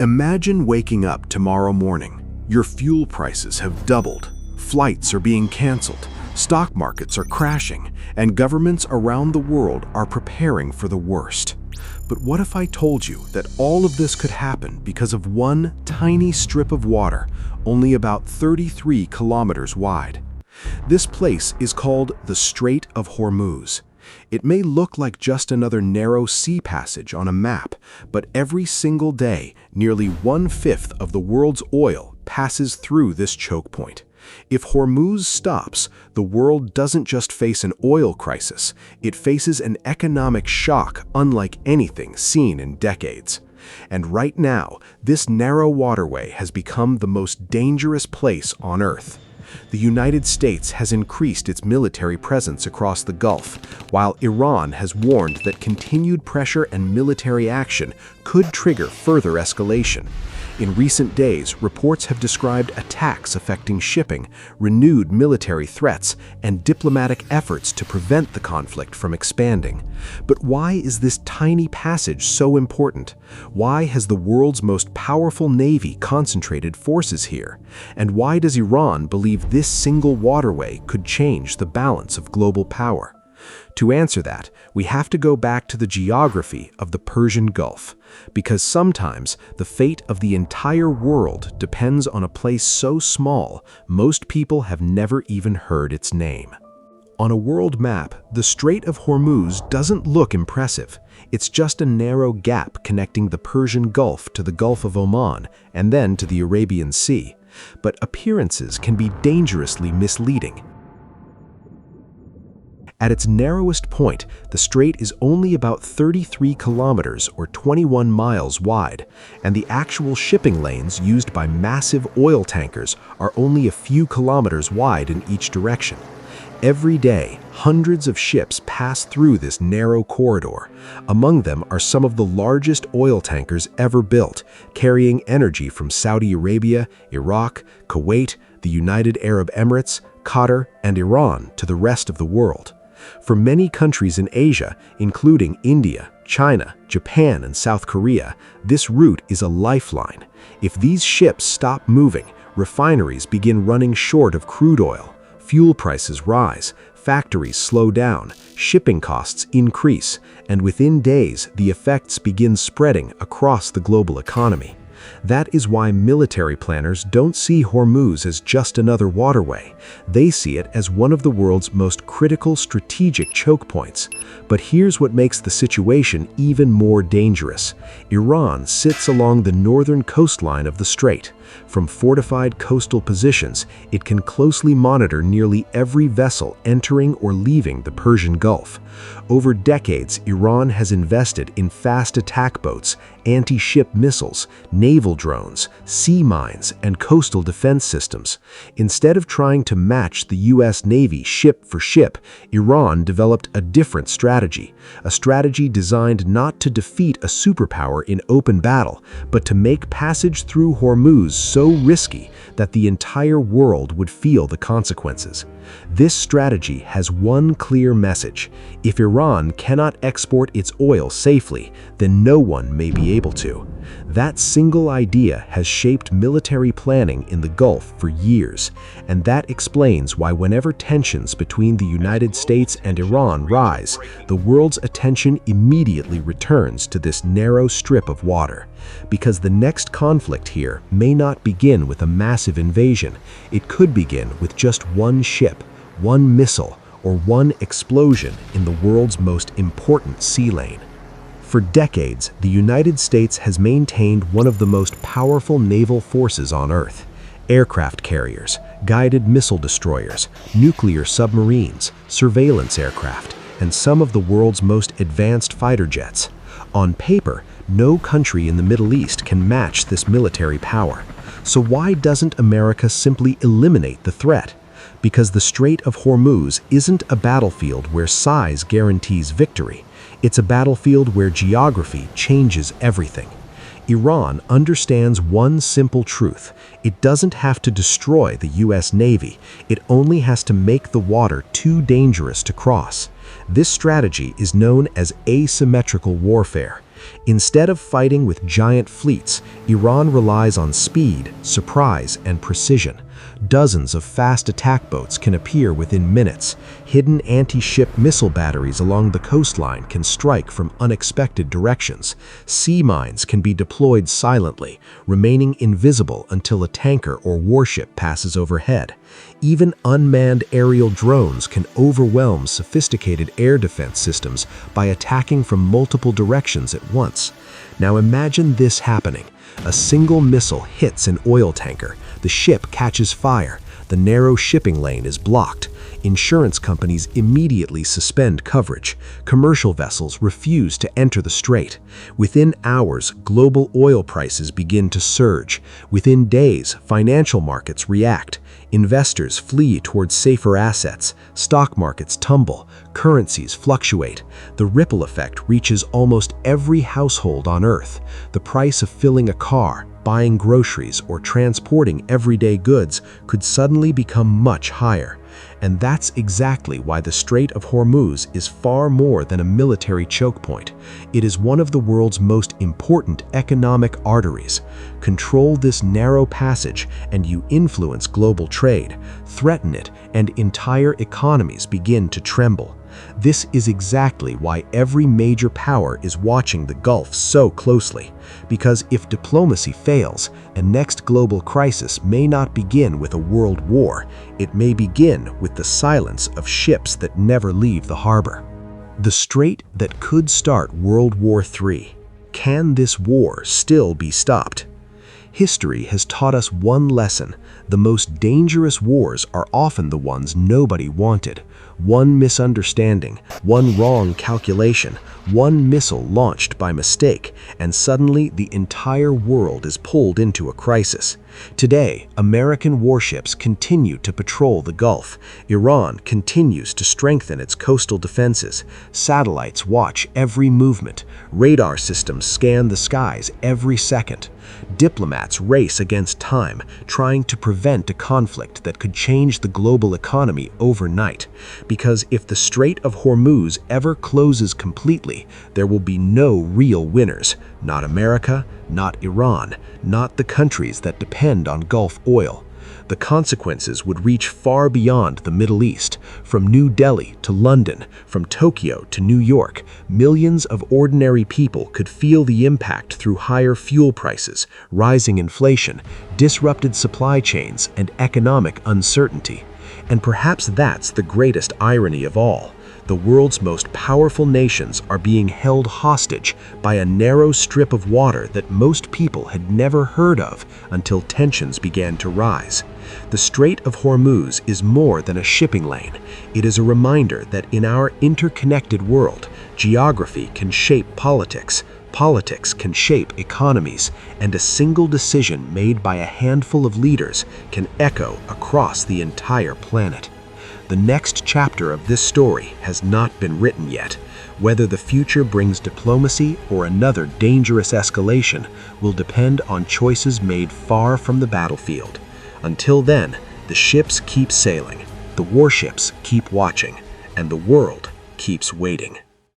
Imagine waking up tomorrow morning. Your fuel prices have doubled, flights are being canceled, stock markets are crashing, and governments around the world are preparing for the worst. But what if I told you that all of this could happen because of one tiny strip of water, only about 33 kilometers wide? This place is called the Strait of Hormuz. It may look like just another narrow sea passage on a map, but every single day, nearly 1/5 of the world's oil passes through this choke point. If Hormuz stops, the world doesn't just face an oil crisis, it faces an economic shock unlike anything seen in decades. And right now, this narrow waterway has become the most dangerous place on Earth. The United States has increased its military presence across the Gulf, while Iran has warned that continued pressure and military action could trigger further escalation. In recent days, reports have described attacks affecting shipping, renewed military threats, and diplomatic efforts to prevent the conflict from expanding. But why is this tiny passage so important? Why has the world's most powerful navy concentrated forces here? And why does Iran believe this single waterway could change the balance of global power? To answer that, we have to go back to the geography of the Persian Gulf, because sometimes the fate of the entire world depends on a place so small, most people have never even heard its name. On a world map, the Strait of Hormuz doesn't look impressive. It's just a narrow gap connecting the Persian Gulf to the Gulf of Oman and then to the Arabian Sea. But appearances can be dangerously misleading. At its narrowest point, the strait is only about 33 kilometers or 21 miles wide, and the actual shipping lanes used by massive oil tankers are only a few kilometers wide in each direction. Every day, hundreds of ships pass through this narrow corridor. Among them are some of the largest oil tankers ever built, carrying energy from Saudi Arabia, Iraq, Kuwait, the United Arab Emirates, Qatar, and Iran to the rest of the world. For many countries in Asia, including India, China, Japan, and South Korea, this route is a lifeline. If these ships stop moving, refineries begin running short of crude oil, fuel prices rise, factories slow down, shipping costs increase, and within days, the effects begin spreading across the global economy. That is why military planners don't see Hormuz as just another waterway. They see it as one of the world's most critical strategic choke points. But here's what makes the situation even more dangerous. Iran sits along the northern coastline of the strait. From fortified coastal positions, it can closely monitor nearly every vessel entering or leaving the Persian Gulf. Over decades, Iran has invested in fast attack boats, anti-ship missiles, naval drones, sea mines, and coastal defense systems. Instead of trying to match the U.S. Navy ship for ship, Iran developed a different strategy, a strategy designed not to defeat a superpower in open battle, but to make passage through Hormuz so risky that the entire world would feel the consequences. This strategy has one clear message. If Iran cannot export its oil safely, then no one may be able to. That single idea has shaped military planning in the Gulf for years, and that explains why whenever tensions between the United States and Iran rise, the world's attention immediately returns to this narrow strip of water. Because the next conflict here may not begin with a massive invasion, it could begin with just one ship, one missile, or one explosion in the world's most important sea lane. For decades, the United States has maintained one of the most powerful naval forces on Earth. Aircraft carriers, guided missile destroyers, nuclear submarines, surveillance aircraft, and some of the world's most advanced fighter jets. On paper, no country in the Middle East can match this military power. So why doesn't America simply eliminate the threat? Because the Strait of Hormuz isn't a battlefield where size guarantees victory. It's a battlefield where geography changes everything. Iran understands one simple truth. It doesn't have to destroy the U.S. Navy. It only has to make the water too dangerous to cross. This strategy is known as asymmetrical warfare. Instead of fighting with giant fleets, Iran relies on speed, surprise, and precision. Dozens of fast attack boats can appear within minutes. Hidden anti-ship missile batteries along the coastline can strike from unexpected directions. Sea mines can be deployed silently, remaining invisible until a tanker or warship passes overhead. Even unmanned aerial drones can overwhelm sophisticated air defense systems by attacking from multiple directions at once. Now imagine this happening. A single missile hits an oil tanker. The ship catches fire. The narrow shipping lane is blocked. Insurance companies immediately suspend coverage. Commercial vessels refuse to enter the strait. Within hours, global oil prices begin to surge. Within days, financial markets react. Investors flee towards safer assets. Stock markets tumble. Currencies fluctuate. The ripple effect reaches almost every household on Earth. The price of filling a car, buying groceries, or transporting everyday goods could suddenly become much higher. And that's exactly why the Strait of Hormuz is far more than a military choke point. It is one of the world's most important economic arteries. Control this narrow passage and you influence global trade. Threaten it and entire economies begin to tremble. This is exactly why every major power is watching the Gulf so closely. Because if diplomacy fails, a next global crisis may not begin with a world war. It may begin with the silence of ships that never leave the harbor. The strait that could start World War III. Can this war still be stopped? History has taught us one lesson. The most dangerous wars are often the ones nobody wanted. One misunderstanding, one wrong calculation, one missile launched by mistake, and suddenly the entire world is pulled into a crisis. Today, American warships continue to patrol the Gulf. Iran continues to strengthen its coastal defenses. Satellites watch every movement. Radar systems scan the skies every second. Diplomats race against time, trying to prevent a conflict that could change the global economy overnight. Because if the Strait of Hormuz ever closes completely, there will be no real winners. Not America, not Iran, not the countries that depend on Gulf oil. The consequences would reach far beyond the Middle East. From New Delhi to London, from Tokyo to New York, millions of ordinary people could feel the impact through higher fuel prices, rising inflation, disrupted supply chains, and economic uncertainty. And perhaps that's the greatest irony of all. The world's most powerful nations are being held hostage by a narrow strip of water that most people had never heard of until tensions began to rise. The Strait of Hormuz is more than a shipping lane. It is a reminder that in our interconnected world, geography can shape politics, politics can shape economies, and a single decision made by a handful of leaders can echo across the entire planet. The next chapter of this story has not been written yet. Whether the future brings diplomacy or another dangerous escalation will depend on choices made far from the battlefield. Until then, the ships keep sailing, the warships keep watching, and the world keeps waiting.